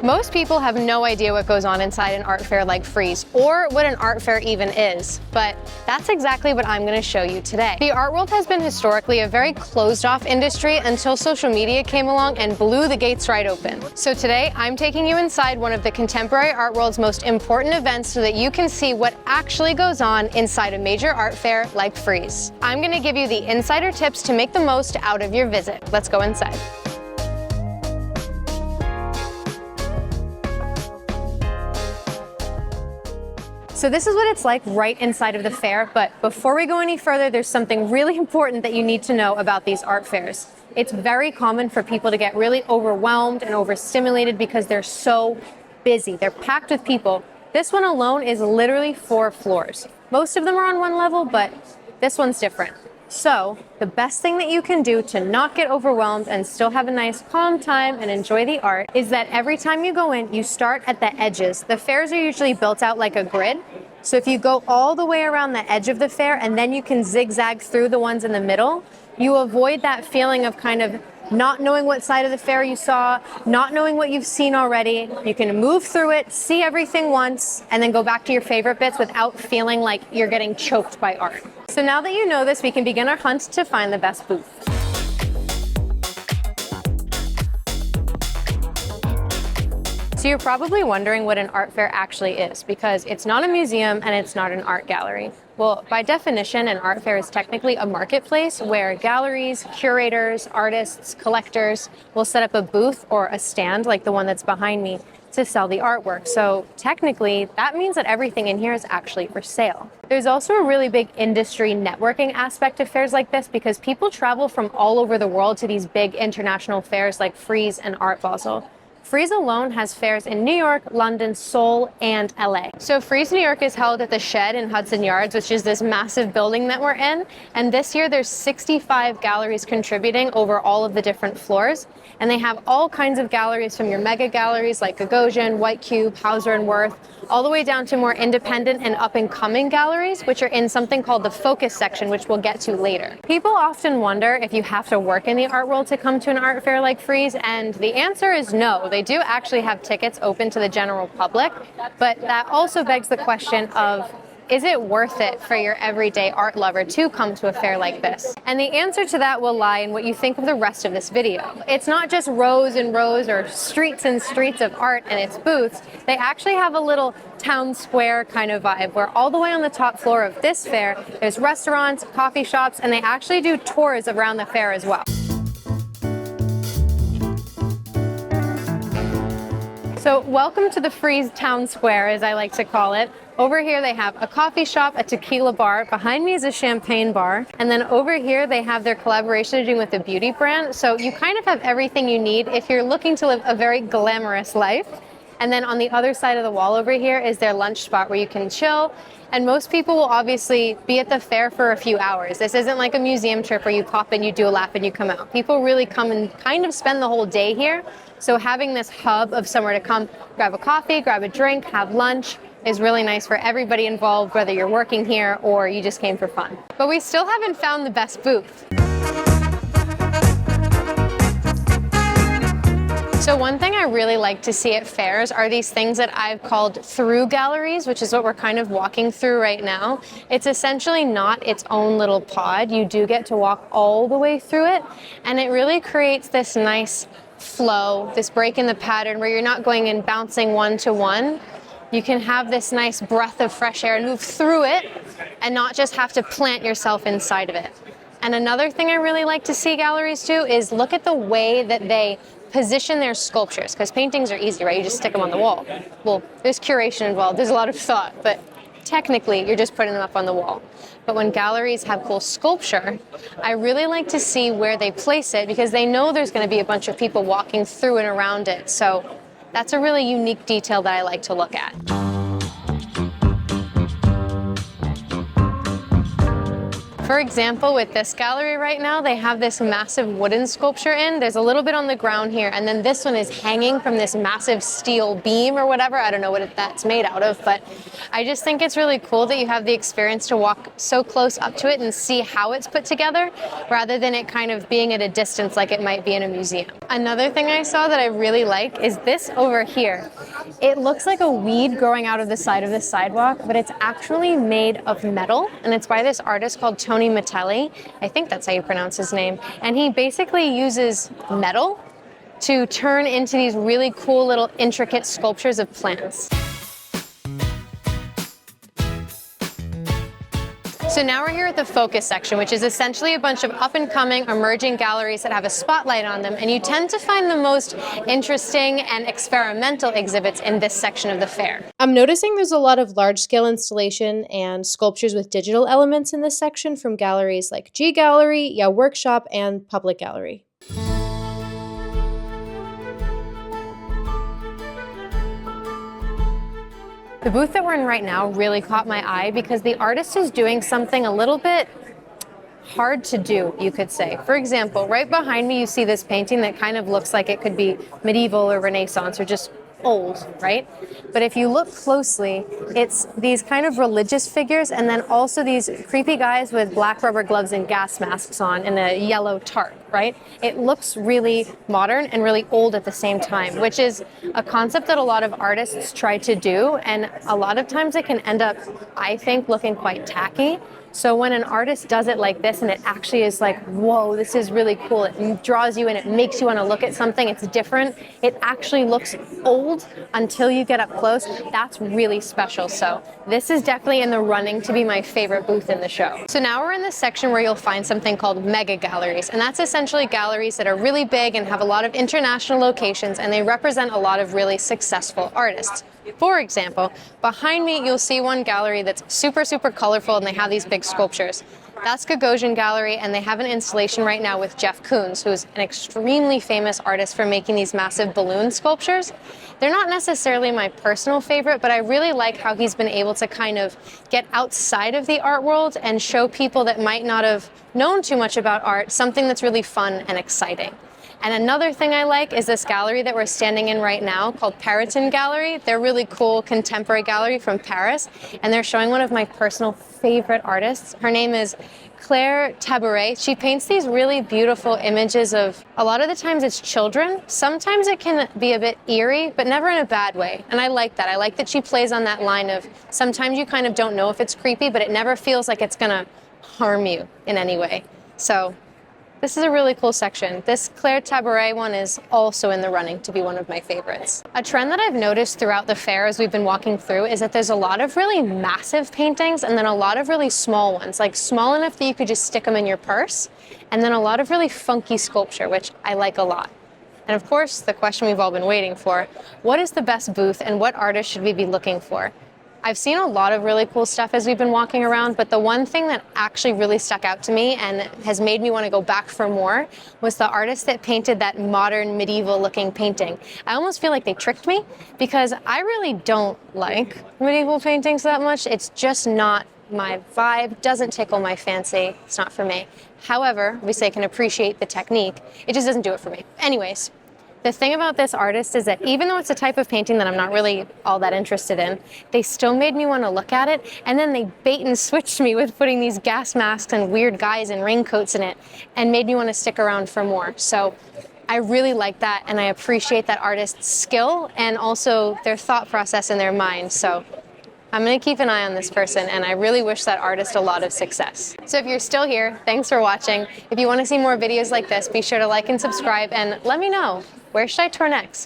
Most people have no idea what goes on inside an art fair like Frieze, or what an art fair even is, but that's exactly what I'm going to show you today. The art world has been historically a very closed-off industry until social media came along and blew the gates right open. So today, I'm taking you inside one of the contemporary art world's most important events so that you can see what actually goes on inside a major art fair like Frieze. I'm going to give you the insider tips to make the most out of your visit. Let's go inside. So this is what it's like right inside of the fair, but before we go any further, there's something really important that you need to know about these art fairs. It's very common for people to get really overwhelmed and overstimulated because they're so busy. They're packed with people. This one alone is literally 4 floors. Most of them are on one level, but this one's different. So the best thing that you can do to not get overwhelmed and still have a nice calm time and enjoy the art is that every time you go in, you start at the edges. The fairs are usually built out like a grid. So if you go all the way around the edge of the fair and then you can zigzag through the ones in the middle, you avoid that feeling of kind of not knowing what side of the fair you saw, not knowing what you've seen already. You can move through it, see everything once, and then go back to your favorite bits without feeling like you're getting choked by art. So now that you know this, we can begin our hunt to find the best booth. So you're probably wondering what an art fair actually is, because it's not a museum and it's not an art gallery. Well, by definition, an art fair is technically a marketplace where galleries, curators, artists, collectors will set up a booth or a stand like the one that's behind me to sell the artwork. So technically, that means that everything in here is actually for sale. There's also a really big industry networking aspect of fairs like this because people travel from all over the world to these big international fairs like Frieze and Art Basel. Frieze alone has fairs in New York, London, Seoul, and LA. So Frieze New York is held at the Shed in Hudson Yards, which is this massive building that we're in. And this year there's 65 galleries contributing over all of the different floors. And they have all kinds of galleries from your mega galleries like Gagosian, White Cube, Hauser & Wirth, all the way down to more independent and up-and-coming galleries, which are in something called the Focus section, which we'll get to later. People often wonder if you have to work in the art world to come to an art fair like Frieze, and the answer is no. They do actually have tickets open to the general public, but that also begs the question of, is it worth it for your everyday art lover to come to a fair like this? And the answer to that will lie in what you think of the rest of this video. It's not just rows and rows or streets and streets of art and its booths. They actually have a little town square kind of vibe where all the way on the top floor of this fair, there's restaurants, coffee shops, and they actually do tours around the fair as well. So welcome to the Frieze Town Square, as I like to call it. Over here they have a coffee shop, a tequila bar. Behind me is a champagne bar. And then over here they have their collaboration doing with a beauty brand. So you kind of have everything you need if you're looking to live a very glamorous life. And then on the other side of the wall over here is their lunch spot where you can chill. And most people will obviously be at the fair for a few hours. This isn't like a museum trip where you pop in, you do a lap, and you come out. People really come and kind of spend the whole day here. So having this hub of somewhere to come, grab a coffee, grab a drink, have lunch, is really nice for everybody involved, whether you're working here or you just came for fun. But we still haven't found the best booth. So one thing I really like to see at fairs are these things that I've called through galleries, which is what we're kind of walking through right now. It's essentially not its own little pod. You do get to walk all the way through it, and it really creates this nice flow, this break in the pattern where you're not going and bouncing one to one. You can have this nice breath of fresh air and move through it and not just have to plant yourself inside of it. And another thing I really like to see galleries do is look at the way that they position their sculptures, because paintings are easy, right? You just stick them on the wall. Well, there's curation involved, there's a lot of thought, but technically you're just putting them up on the wall. But when galleries have cool sculpture, I really like to see where they place it because they know there's going to be a bunch of people walking through and around it. So that's a really unique detail that I like to look at. For example, with this gallery right now, they have this massive wooden sculpture in. There's a little bit on the ground here, and then this one is hanging from this massive steel beam or whatever. I don't know what that's made out of, but I just think it's really cool that you have the experience to walk so close up to it and see how it's put together, rather than it kind of being at a distance like it might be in a museum. Another thing I saw that I really like is this over here. It looks like a weed growing out of the side of the sidewalk, but it's actually made of metal, and it's by this artist called Tony Metelli. I think that's how you pronounce his name. And he basically uses metal to turn into these really cool little intricate sculptures of plants. So now we're here at the focus section, which is essentially a bunch of up-and-coming, emerging galleries that have a spotlight on them, and you tend to find the most interesting and experimental exhibits in this section of the fair. I'm noticing there's a lot of large-scale installation and sculptures with digital elements in this section from galleries like G Gallery, Yeah Workshop, and Public Gallery. The booth that we're in right now really caught my eye because the artist is doing something a little bit hard to do, you could say. For example, right behind me you see this painting that kind of looks like it could be medieval or Renaissance or just old, right? But if you look closely, it's these kind of religious figures and then also these creepy guys with black rubber gloves and gas masks on and a yellow tarp, right? It looks really modern and really old at the same time, which is a concept that a lot of artists try to do, and a lot of times it can end up, I think, looking quite tacky. So when an artist does it like this and it actually is like, whoa, this is really cool, it draws you in, it makes you want to look at something, it's different, it actually looks old until you get up close, that's really special. So this is definitely in the running to be my favorite booth in the show. So now we're in this section where you'll find something called mega galleries, and that's essentially galleries that are really big and have a lot of international locations, and they represent a lot of really successful artists. For example, behind me you'll see one gallery that's super colorful and they have these big sculptures. That's Gagosian Gallery, and they have an installation right now with Jeff Koons, who's an extremely famous artist for making these massive balloon sculptures. They're not necessarily my personal favorite, but I really like how he's been able to kind of get outside of the art world and show people that might not have known too much about art something that's really fun and exciting. And another thing I like is this gallery that we're standing in right now called Periton Gallery. They're a really cool contemporary gallery from Paris, and they're showing one of my personal favorite artists. Her name is Claire Tabouret. She paints these really beautiful images of, a lot of the times it's children. Sometimes it can be a bit eerie, but never in a bad way. And I like that. I like that she plays on that line of sometimes you kind of don't know if it's creepy, but it never feels like it's gonna harm you in any way. So this is a really cool section. This Claire Tabouret one is also in the running to be one of my favorites. A trend that I've noticed throughout the fair as we've been walking through is that there's a lot of really massive paintings and then a lot of really small ones, like small enough that you could just stick them in your purse, and then a lot of really funky sculpture, which I like a lot. And of course, the question we've all been waiting for, what is the best booth and what artist should we be looking for? I've seen a lot of really cool stuff as we've been walking around, but the one thing that actually really stuck out to me and has made me want to go back for more was the artist that painted that modern medieval looking painting. I almost feel like they tricked me because I really don't like medieval paintings that much. It's just not my vibe, doesn't tickle my fancy, it's not for me. However, obviously I can appreciate the technique, it just doesn't do it for me. Anyways, the thing about this artist is that even though it's a type of painting that I'm not really all that interested in, they still made me want to look at it, and then they bait and switched me with putting these gas masks and weird guys in raincoats in it, and made me want to stick around for more. So I really like that, and I appreciate that artist's skill and also their thought process in their mind. So I'm going to keep an eye on this person, and I really wish that artist a lot of success. So if you're still here, thanks for watching. If you want to see more videos like this, be sure to like and subscribe, and let me know, where should I tour next?